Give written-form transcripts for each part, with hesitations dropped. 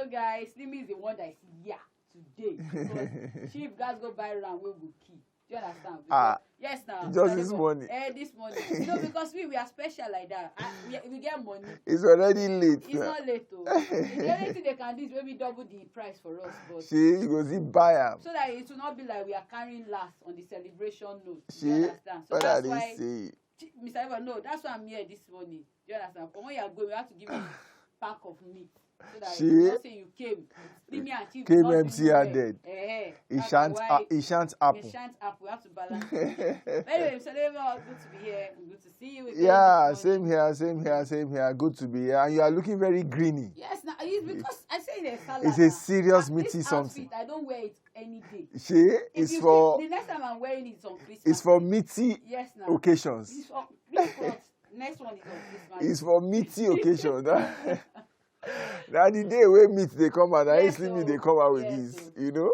So guys, Slimmy is the one that is here today. Because chief guys go buy round, we will key. Do you understand? Because, yes, now. Just this morning. This morning. Because we are special like that. We get money. It's already late. It's not late, though. The only thing they can do is maybe double the price for us. But you go see buy them. So that it will not be like we are carrying last on the celebration note. Do you understand? So that's why, Mr. Eva, no, that's why I'm here this morning. Do you understand? From when you are going, we have to give you a pack of meat. So that you don't say you came empty-handed. It shan't happen. It shan't happen. We have to balance it. Anyway, Mr. Debo, good to be here. Good to see you again. Yeah, same here. Good to be here. And you are looking very greeny. Yes, now it's because I say it's a salad. It's a serious meaty something. I don't wear it any day. It's for the next time I'm wearing it on Christmas. It's for meaty occasions. It's for next one is on Christmas. It's for meaty occasions. Now the day where meat they come out, Slimmy they come out with this, you know.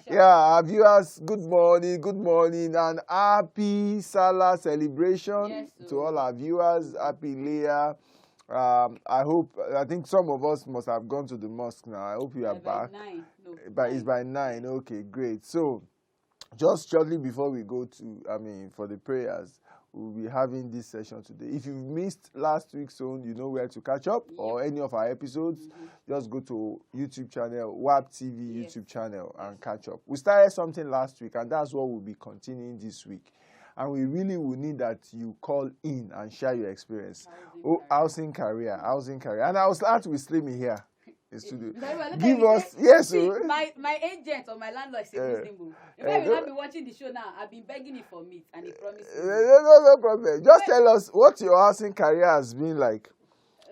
Yeah, our viewers, good morning, and happy Salah celebration to all our viewers. Happy Leah. I think some of us must have gone to the mosque now. I hope you are back. It's by 9. Okay, great. So, just shortly before we go to, for the prayers, we'll be having this session today. If you missed last week's own, you know where to catch up, or any of our episodes, just go to YouTube channel, WAP TV YouTube channel, and catch up. We started something last week, and that's what we'll be continuing this week. And we really will need that you call in and share your experience. Housing career. And I'll start with Slimmy here. Give us, my agent or my landlord is Debo. If I will not be watching the show now, I've been begging it for meat, and he promised. No problem. Just tell us what your housing career has been like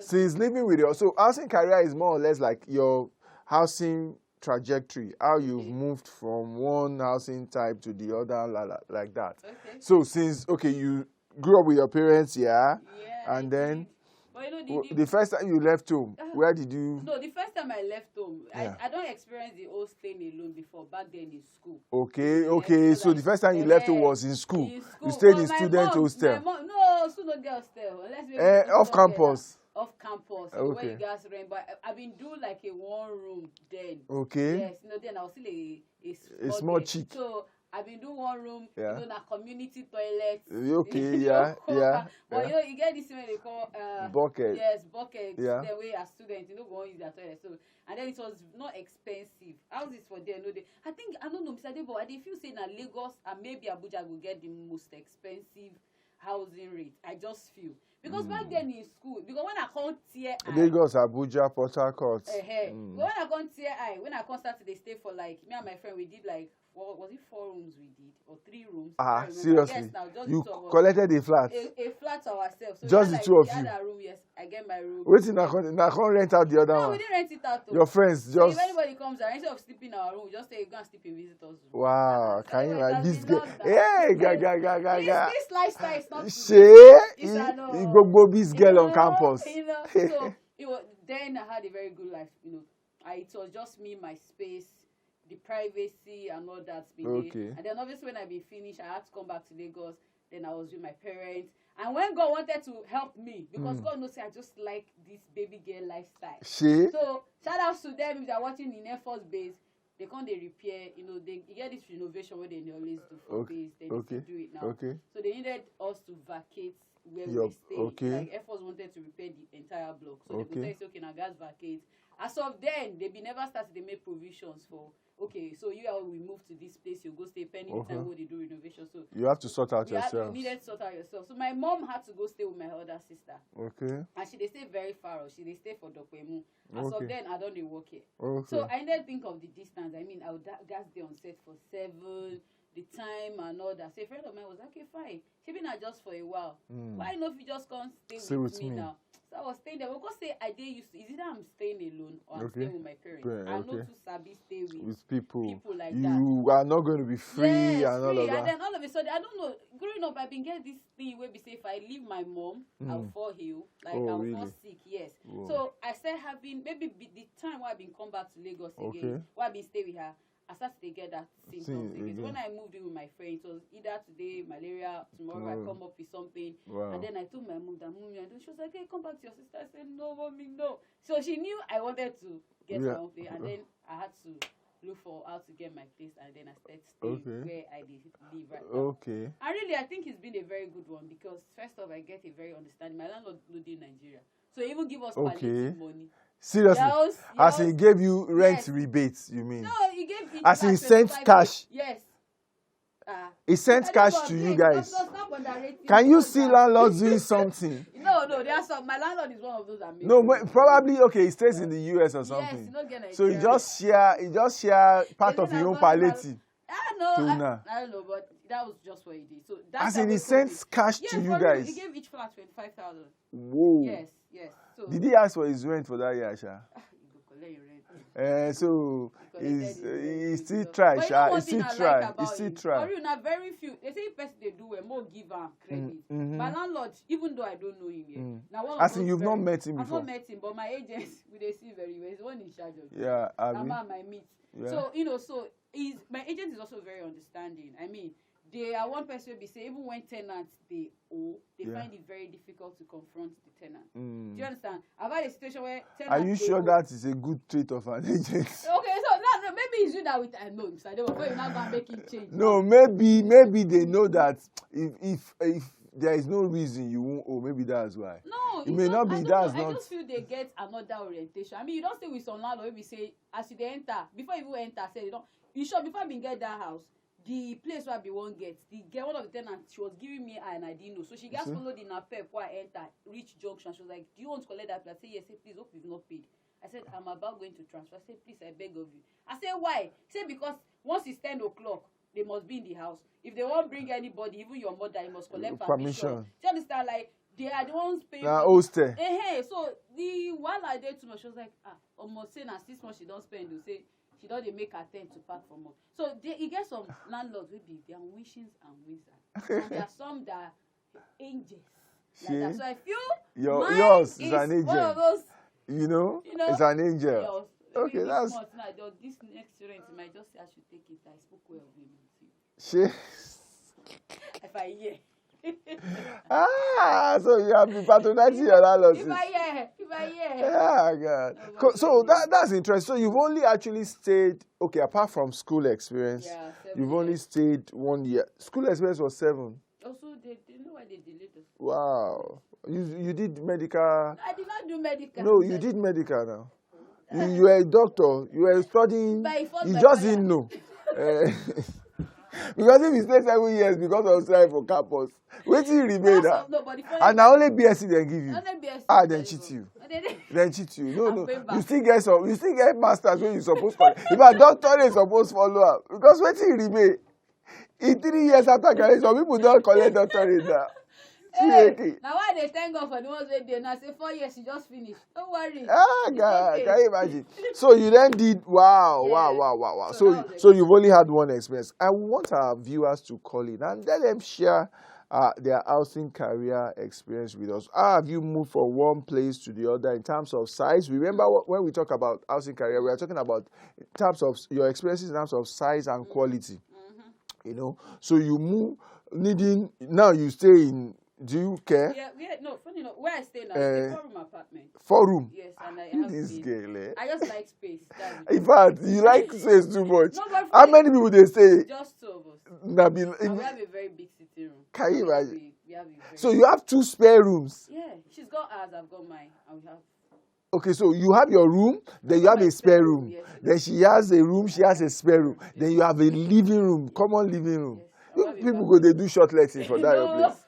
since living with you. So housing career is more or less like your housing trajectory, how you've moved from one housing type to the other, like that. Okay. So since you grew up with your parents, and then. But the first time you left home, where did you? No, the first time I left home, I don't experience the whole staying alone before. Back then in school. Okay. So the first time you left home was in school. You stayed in student hostel. No, student hostel. Off campus. Off campus. Where you guys rent, but I've been doing like a one room then. Okay. Yes, then I was still a small chick. So I've been doing one room, community toilet. Okay, yeah. But you get this thing they call bucket. Yes, bucket. Yeah. The way as students, go and use their toilet. So and then it was not expensive. Houses for there, I don't know, Mr. Debo, I feel saying that Lagos and maybe Abuja will get the most expensive housing rate. I just feel. Because back then in school, because when I come tier Lagos, Abuja, Port Harcourt. When I come tier when I come start to stay for like me and my friend, we did like was it 4 rooms we did or 3 rooms? Seriously? Yes, now, just you collected a flat? A flat to ourselves. So just the two of you? Room, yes, I get my room. Wait till I can't rent out the other one. No, we didn't rent it out. Your friends just. So if anybody comes around, instead of sleeping in our room, just say you go and sleep in visitors' room. Wow, can you imagine this girl? Hey, This lifestyle is not. Gbogbo this girl on campus. So then I had a very good life. It was just me, my space, the privacy and all that. And then obviously when I be finished, I had to come back to Lagos. Then I was with my parents. And when God wanted to help me, because God knows I just like this baby girl lifestyle. So shout out to them if they're watching in Air Force Base. They can't repair, they get this renovation where they always do for base. They need to do it now. So they needed us to vacate where we stay. Like Air Force wanted to repair the entire block. So they could say, now guys vacate. As of then, they never started, they made provisions for, so we move to this place, you go stay pending the time where they do renovation. So you have to sort out yourself. You needed to sort out yourself. So my mom had to go stay with my other sister. And they stay very far. They stay for Dokwemu. As of then, I don't work here. So I didn't think of the distance. I mean, I would gas there on set for 7, the time and all that. So a friend of mine was like, okay, fine. She been there just for a while. Why not if you just come stay with me now? So I was staying there. Because say I did used to, is either I'm staying alone or I'm staying with my parents. I'm not too sabi stay with people like that. You are not going to be free and all of that. And then all of a sudden, I don't know. Growing up, I've been getting this thing where we say if I leave my mom, I'll fall ill. Like I'll fall sick. Yes. So I started having maybe the time where I've been come back to Lagos again, where I've been staying with her. I started to get that symptoms again. So when I moved in with my friends, it was either today malaria, tomorrow I come up with something. And then I told my mom that, Mommy, I don't. She was like, hey, come back to your sister. I said, no, Mommy, no. So she knew I wanted to get my own place, and then I had to look for how to get my place, and then I started staying where I live right now. Okay. And really, I think it's been a very good one because first off, I get a very understanding. My landlord lived in Nigeria, so he even give us palliative money. Seriously? As he gave you rent rebates, you mean? No, he gave it. As he sent cash. Yes. He sent cash to you guys. Can you see landlords doing something? No, there are some. My landlord is one of those amazing. No, but probably he stays in the US or something. Yes, you don't get Nigeria. So he just share part of your own palliative. I don't know, but that was just what he did. So as in he sent cash to you guys. He gave each flat 25,000. Whoa. Yes. So did he ask for his rent for that year, Sha? So he still try, Sha. He still try. For you, now very few. They say if person they do more give and credit. My landlord, even though I don't know him yet. Now as in you've not met him before. I've not met him, but my agents they see very well. He's the one in charge of. Yeah, my meet. Yeah. So my agent is also very understanding. I mean, they are one person will be saying even when tenants they find it very difficult to confront the tenant. Do you understand? I've had a situation where tenants. Are you sure that is a good trait of an agent? Okay, so no, maybe it's you that with I know Mr. Debo, but you're not gonna make him change. No, maybe they know that if there is no reason you won't owe, maybe that's why. No, it may not be. That's not. I just feel they get another orientation. I mean, you don't stay with some landlord. Maybe say as you enter before you even enter, say you sure before I get that house. The place where I be one get, one of the tenants, she was giving me and I didn't know. So she just followed in her pep before I enter, reach junction. She was like, do you want to collect that? I said, yes. I said, please, hope you've not paid. I said, I'm about going to transfer. I said, please, I beg of you. I said, why? He said, because once it's 10 o'clock, they must be in the house. If they won't bring anybody, even your mother, you must collect permission. Do you understand? Like, they are the ones paying. So while I did too much, she was like, almost saying, as 6 months she don't spend, you say, she don't make her attempt to pack for more. So you get some landlords will be their wishings and wizards. And there are some that are angels. Like that. So I feel yours is an angel. One of those, it's an angel. Okay, that's this next rent might just say I should take it. I spoke well of She him. If I hear. So you have been patronizing your landlord. If I hear. Yeah, God. So that's interesting. So you've only actually stayed, apart from school experience, you've only stayed 1 year. School experience was 7. Also, they know why they delayed us. Wow. You did medical. I did not do medical. No, you did medical now. You were a doctor. You were studying. You just didn't know. Because if you stay 7 years because of strike for campus, wait till you remain now. And now only BSc they give you. Then cheat you. Then cheat you. No. You still get masters when you supposed to. If a doctor is supposed to follow up. Because wait till you remain. In 3 years after graduation, some people don't collect doctorate now. Now why they thank God for the ones they now say 4 years you just finished. Don't worry. God, can you imagine? So you then did wow. So you've only had one experience. I want our viewers to call in and let them share their housing career experience with us. How have you moved from one place to the other in terms of size? Remember when we talk about housing career, we are talking about in terms of your experiences in terms of size and quality. So you move now you stay in. Do you care? Funny enough, where I stay now is a 4-room apartment. 4-room? Yes, and I have this girl, I just like space. In fact, you like space too much. How many people they stay? Just 2 of us. And we have a very big sitting room. Can you imagine? So you have 2 spare rooms? Yeah, she's got hers, I've got mine, and we have. Okay, so you have your room, then you have a spare room. Yes, then she has a room, she has a spare room. Yes. Then you have a living room, common living room. Yes, people go, they do short letting for that your place.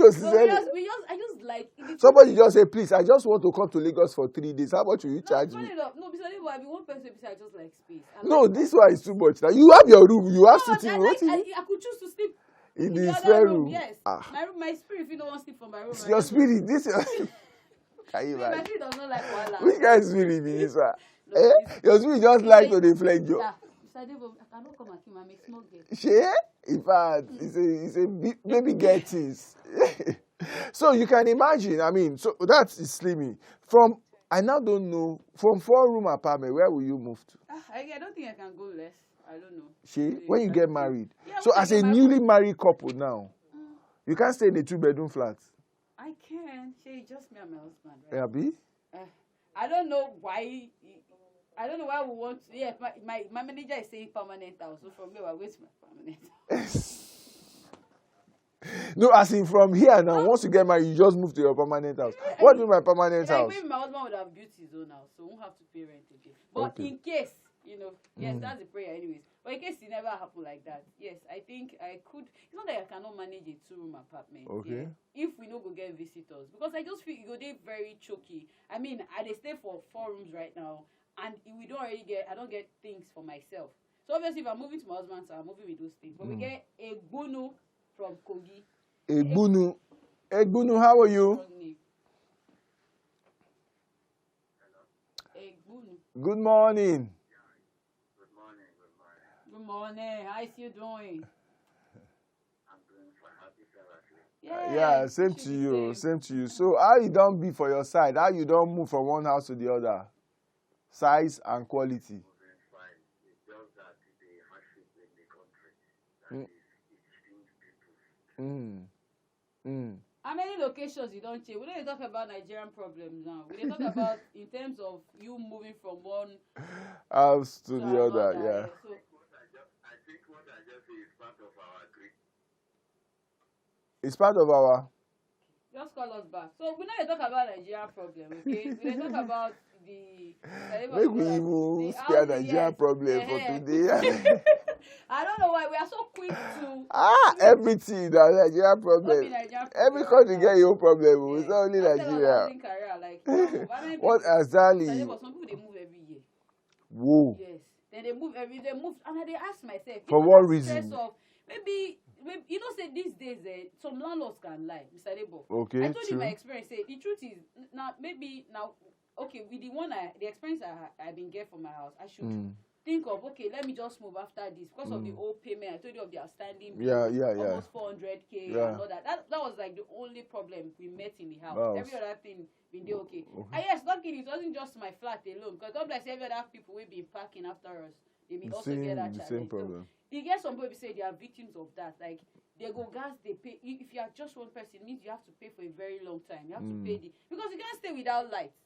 I just like somebody just say, please, I just want to come to Lagos for 3 days. How much will you charge me? No, because I mean, one person I just like space. This one is too much. Now you have your room, you have sitting room. I could choose to sleep in the spare room. Yes, my spirit. If you don't want to sleep from my room, your spirit. This can you imagine? My spirit does not like wahala. Which kind of spirit is this one? Your spirit just like to deflect you. Mr. Debo, I cannot come and kill my make small girl. In fact, it's a baby girl things. So you can imagine, I mean, so that is slimming. I now don't know, from 4-room apartment, where will you move to? I don't think I can go less. I don't know. When you get married. So as a newly married couple now, you can't stay in a 2-bedroom flat. I can. Just me and my husband. Right? I don't know why I don't know why we want to. Yeah, my manager is saying permanent house. So from here, we're going to my permanent house. No, as in from here now, once you get married, you just move to your permanent house. What do you mean by permanent house? Maybe my husband would have built his own house, so we won't have to pay rent again. But in case, yes, that's the prayer anyways. But in case it never happened like that, yes, I think I could. It's not that I cannot manage a 2-room apartment. Okay. Yeah, if we no go get visitors. Because I just feel it go dey very choky. I mean, I dey stay for 4 rooms right now, and I don't get things for myself. So obviously, if I'm moving to my husband's house, I'm moving with those things. But we get a Egbunu from Kogi. Egbunu. Egbunu, how are you? Good morning. Good morning. How is you doing? I'm doing fine. Yeah, same to you. Same to you. So how you don't be for your side? How you don't move from one house to the other? Size and quality. Moving fine. It's just that the hardship in the country that is extreme people. How many locations you don't change? We don't talk about Nigerian problems now. We don't talk about in terms of you moving from one house to the other. Yeah. So, I think what I just say is part of our agreement. It's part of our. Just call us back. So we don't talk about Nigerian problem, okay? We don't talk about the. Make we even spare Nigerian problem for today. I don't know why we are so quick to. Everything that Nigerian problem. Every country get your problem. It's not only Nigeria. What exactly? Some people they move every year. Whoa. Yes. Then they move and they ask myself. For what reason? Maybe say these days some landlords can lie, Mr. Debo. Okay. I told you my experience. The truth is now okay with the experience I've been getting from my house, I should think of let me just move after this because of the old payment. I told you of the outstanding bill, almost 400K and all that. That was like the only problem we met in the house. Wow. Every other thing been there okay. And yes, luckily it wasn't just my flat alone because God bless every other people will be parking after us. They may also get that challenge. Same problem. So, you get some people say they are victims of that. Like they go gas, they pay. If you are just one person, it means you have to pay for a very long time. You have to pay because you can't stay without lights.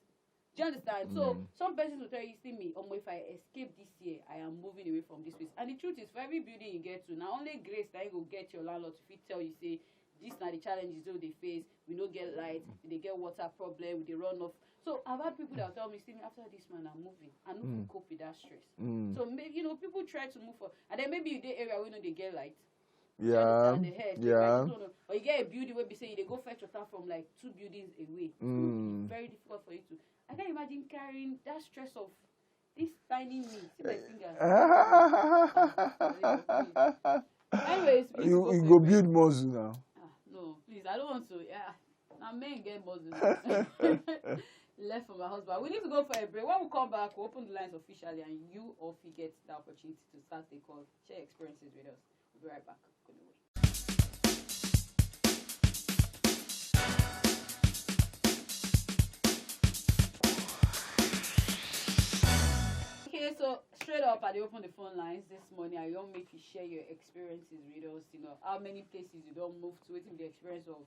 Do you understand? So some persons will tell you, see me, if I escape this year, I am moving away from this place. And the truth is, for every building you get to, now only grace that you go get your landlord to tell you, say, these are the challenges they face. We don't get light, they get water problem, they run off. So I've had people that will tell me, see me, after this man, I'm moving. I know to cope with that stress. So maybe people try to move for, and then maybe in the area where they get light. Yeah. Or you get a building where they say they go fetch water from like 2 buildings away. It's very difficult for you to. I can't imagine carrying that stress of this tiny me. See my fingers. Anyways, you go build muscle now. No, please, I don't want to. Yeah, now men get muscle. Left for my husband. We need to go for a break. When we come back, we'll open the lines officially, and you or he get the opportunity to start the call, share experiences with us. We'll be right back. Okay, so straight up, I open the phone lines this morning. I don't make you share your experiences with us. How many places you don't move to, waiting the experience of,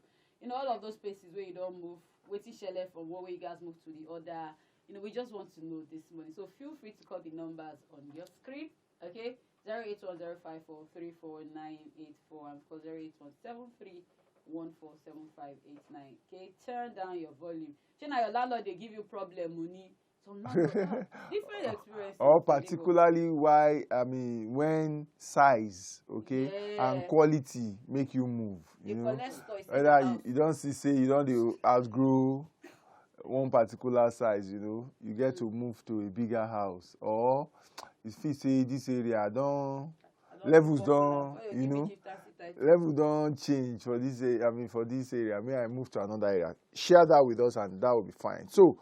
all of those places where you don't move, waiting share from one way you guys move to the other. We just want to know this morning. So feel free to call the numbers on your screen. Okay, 08105434984 and call 08173147589. Okay, turn down your volume. Now your landlord they give you problem money. Different experiences. Or particularly when size, and quality make you move. Whether you don't say you don't outgrow one particular size, you get to move to a bigger house, or if you say this area levels don't change for this area. I move to another area. Share that with us, and that will be fine. So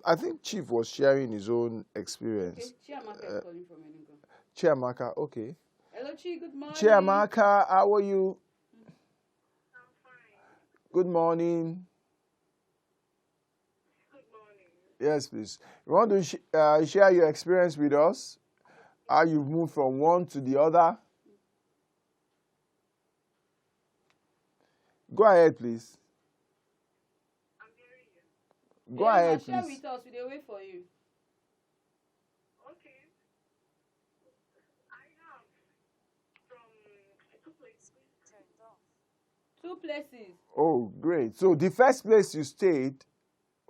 I think Chief was sharing his own experience. Okay, Chiamaka is calling from Enugu. Chiamaka, okay. Hello, Chi. Good morning. Chiamaka, how are you? I'm fine. Good morning. Yes, please. You want to share your experience with us? How you've moved from one to the other? Go ahead, please. I'm hearing you. Go ahead, share please. with us. We'll wait for you. 2 places. Oh, great. So the first place you stayed,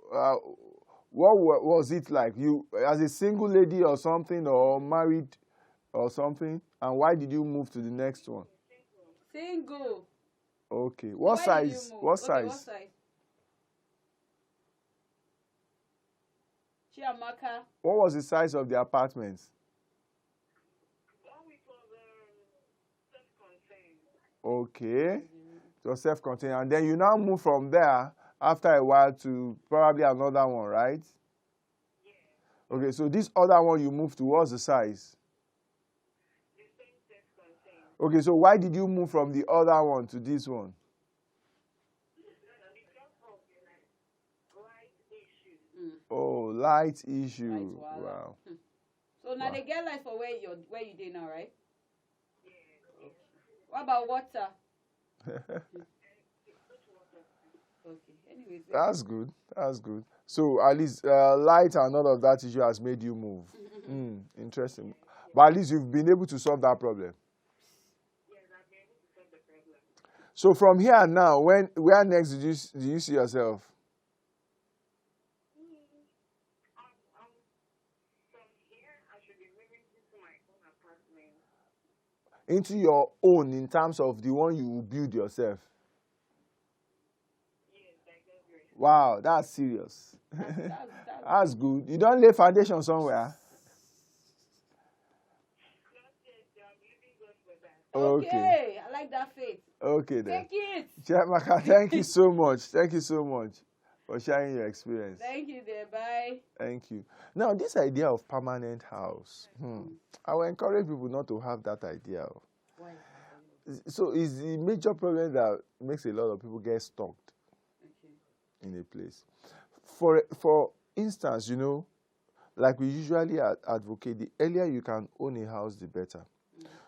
what was it like? You as a single lady or something, or married or something? And why did you move to the next one? Single. Okay. So What why did you size? move? What Okay, what size? size? Chiamaka. What was the size of the apartments? Okay. It was self-contained. And then you now move from there after a while to probably another one, right? Okay, so this other one you moved to, what's the size? Okay, so why did you move from the other one to this one? Oh, light issue. Wow. So now they get light for where you did now, right? Yeah. What about water? Okay. Anyways. That's good. That's good. So at least light and all of that issue has made you move. Interesting. But at least you've been able to solve that problem. So from here now, where next do you see yourself? Into your own, in terms of the one you will build yourself. Wow, that's serious. That's good. You don't lay foundation somewhere. Okay, I like that faith. Okay then. Take it. Chiamaka, thank you so much. Thank you so much for sharing your experience. Thank you there. Bye. Thank you. Now, this idea of permanent house, I will encourage people not to have that idea. Why? So it's the major problem that makes a lot of people get stuck in a place. For instance, like we usually advocate, the earlier you can own a house, the better.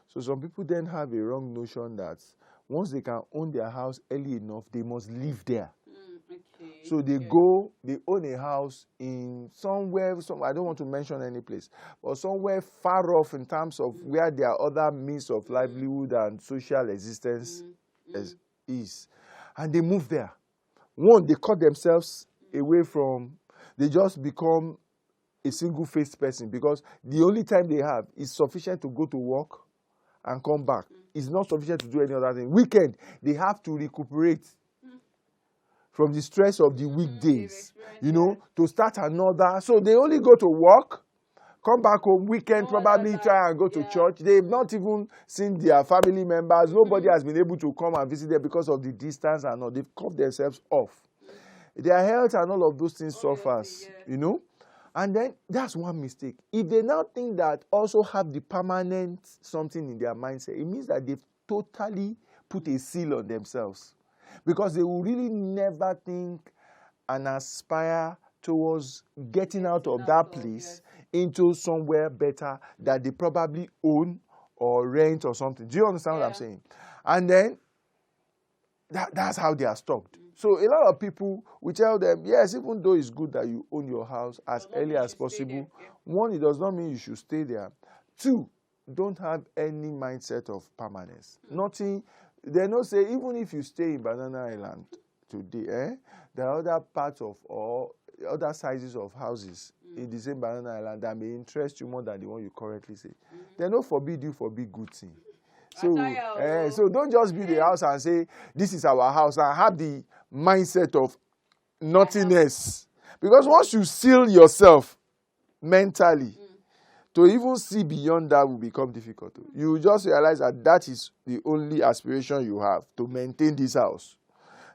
So some people then have a wrong notion that once they can own their house early enough, they must live there. So they own a house in somewhere, I don't want to mention any place, but somewhere far off in terms of where their other means of livelihood and social existence is. And they move there. One, they cut themselves away from, they just become a single-faced person because the only time they have is sufficient to go to work and come back. It's not sufficient to do any other thing. Weekend, they have to recuperate from the stress of the weekdays, to start another. So they only go to work, come back home, weekend, probably try and go to church. They've not even seen their family members. Nobody has been able to come and visit them because of the distance and all. They've cut themselves off. Their health and all of those things suffers, And then that's one mistake. If they now think that also have the permanent something in their mindset, it means that they've totally put a seal on themselves. Because they will really never think and aspire towards getting out of that place into somewhere better that they probably own or rent or something. Do you understand what I'm saying? And then that's how they are stuck. So a lot of people, we tell them, yes, even though it's good that you own your house as early as possible, one, it does not mean you should stay there. Two, don't have any mindset of permanence. Nothing. They don't say, even if you stay in Banana Island today, there are other parts of or other sizes of houses in the same Banana Island that may interest you more than the one you currently say. They don't forbid you for big good thing. So don't just build a house and say, this is our house, and have the mindset of nothingness. Because once you seal yourself mentally, to even see beyond that will become difficult. You will just realize that is the only aspiration you have, to maintain this house.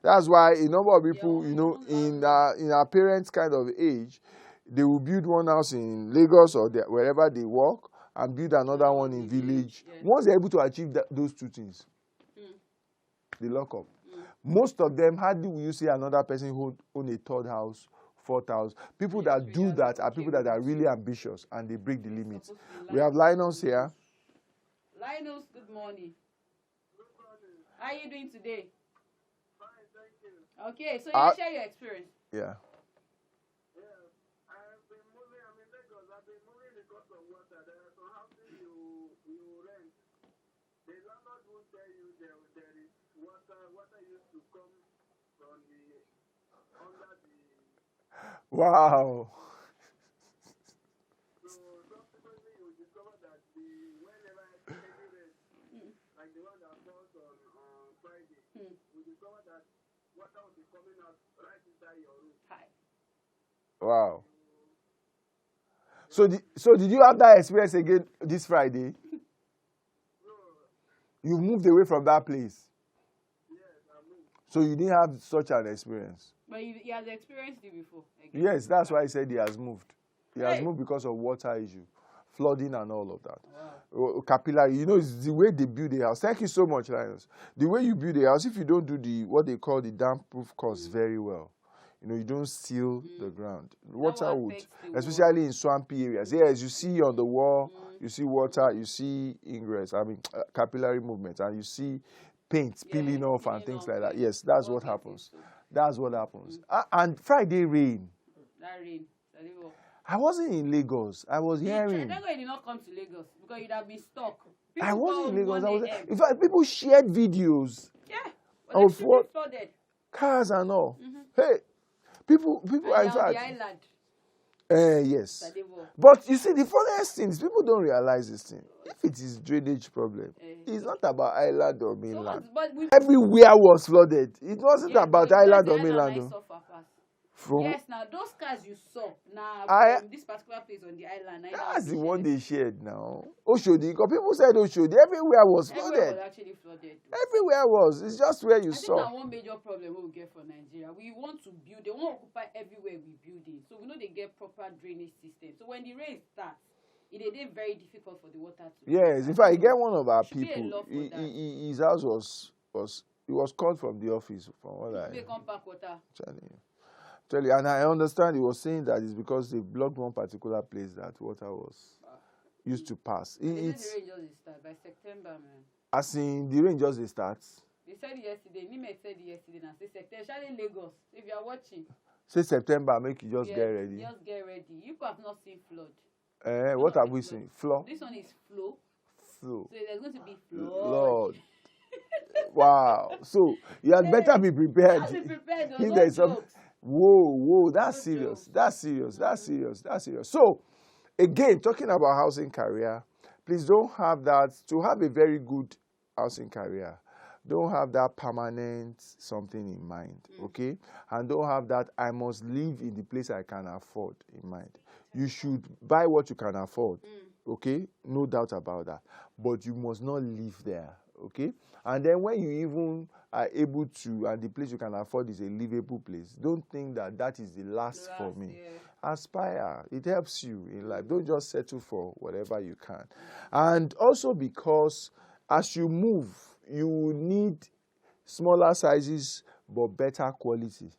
That's why a number of people, in our parents' kind of age, they will build one house in Lagos or wherever they work and build another one in village. Once they're able to achieve those two things, they lock up. Most of them, hardly will you see another person who own a third house, fourth house. People that do that are people that are really ambitious and they break the limits. We have Linus here. Linus, good morning. Good morning. How are you doing today? Fine, thank you. Okay, so you share your experience. Yeah. I've been moving. I'm in Lagos. I've been moving because of water. There are some houses you rent. The landlord won't tell you Wow. So subsequently, you discover that whenever any rain, like the one that falls on Friday, you discover that water will be coming out right inside your room. Hi. Wow. So did you have that experience again this Friday? You moved away from that place. Yes, I moved. So you didn't have such an experience. But he has experienced it before. Yes, that's why I said he has moved. He has moved because of water issue, flooding and all of that. Wow. Capillary, it's the way they build a house. Thank you so much, Linus. The way you build a house, if you don't do what they call the damp-proof course very well, you don't seal the ground. Water would, especially in swampy areas. Yes, you see on the wall, you see water, you see ingress, capillary movement, and you see paint peeling off and things like that. Yes, that's what happens. That's what happens. And Friday rain. That rain. I wasn't in Lagos. I was hearing. That's why you did not come to Lagos, because you'd have been stuck. I wasn't in Lagos. In fact, people shared videos. Yeah. Of what? Flooded. Cars and all. Hey, people are in fact. The island. Yes. But you see, the funniest thing is people don't realize this thing. If it is drainage problem, it's not about island or mainland. Everywhere was flooded. It wasn't about island or mainland. Yes, now those cars you saw this particular place on the island. That's the one they shared now. Oshodi, because people said Oshodi, everywhere was flooded. Everywhere was actually flooded. Everywhere was. It's just where you saw. I think that one major problem we get for Nigeria. We want to build. They want to occupy everywhere we build in. So we know they get proper drainage system. So when the rain starts, it is very difficult for the water to. Yes, in fact, you get one of our people. His house was called from the office from what I. They come back water. And I understand he was saying that it's because they blocked one particular place that water was used to pass. The rain just start by September, man. As in, the rain just starts. They said yesterday. Nime said yesterday. And say September, especially Lagos. If you are watching. Say September, make you just get ready. Just get ready. You have not seen flood. What have we seen? Flow. This one is flow. Flow. So there's going to be flood. Lord. Wow. So you had better be prepared. Be prepared. If there's some. Whoa, that's serious. That's serious. So, again, talking about housing career, please don't have that. To have a very good housing career, don't have that permanent something in mind, okay? And don't have that I must live in the place I can afford in mind. You should buy what you can afford, okay? No doubt about that. But you must not live there, okay? And then when you even are able to, and the place you can afford is a livable place, don't think that that is the last for me. Yeah. Aspire. It helps you in life. Don't just settle for whatever you can. And also because as you move, you will need smaller sizes but better quality.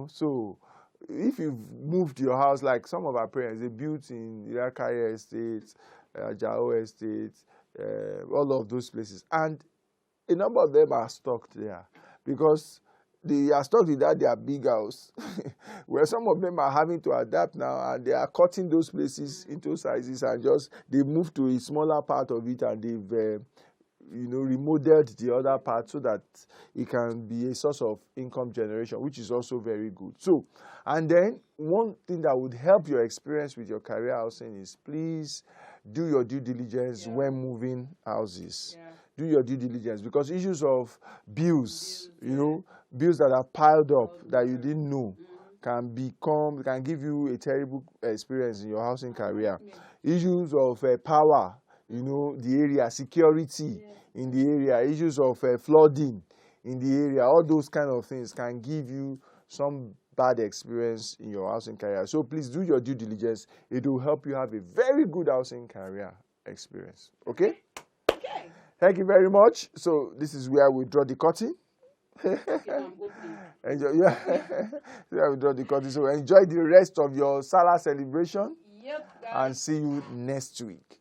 So if you've moved your house, like some of our parents, they built in Irakari Estate, Jao Estate, all of those places. And a number of them are stuck there because they are stuck in their big house where some of them are having to adapt now, and they are cutting those places into sizes and they move to a smaller part of it, and they've remodeled the other part so that it can be a source of income generation, which is also very good. So, and then one thing that would help your experience with your career housing is please do your due diligence when moving houses. Yeah. Do your due diligence, because issues of bills bills that are piled up that you didn't know can give you a terrible experience in your housing career. Issues of power, the area, security in the area, issues of flooding in the area, all those kind of things can give you some bad experience in your housing career. So please do your due diligence. It will help you have a very good housing career experience. Okay? Okay. Thank you very much. So this is where we draw the curtain. Enjoy, where we draw the curtain. So enjoy the rest of your Salah celebration. Yep, guys. And see you next week.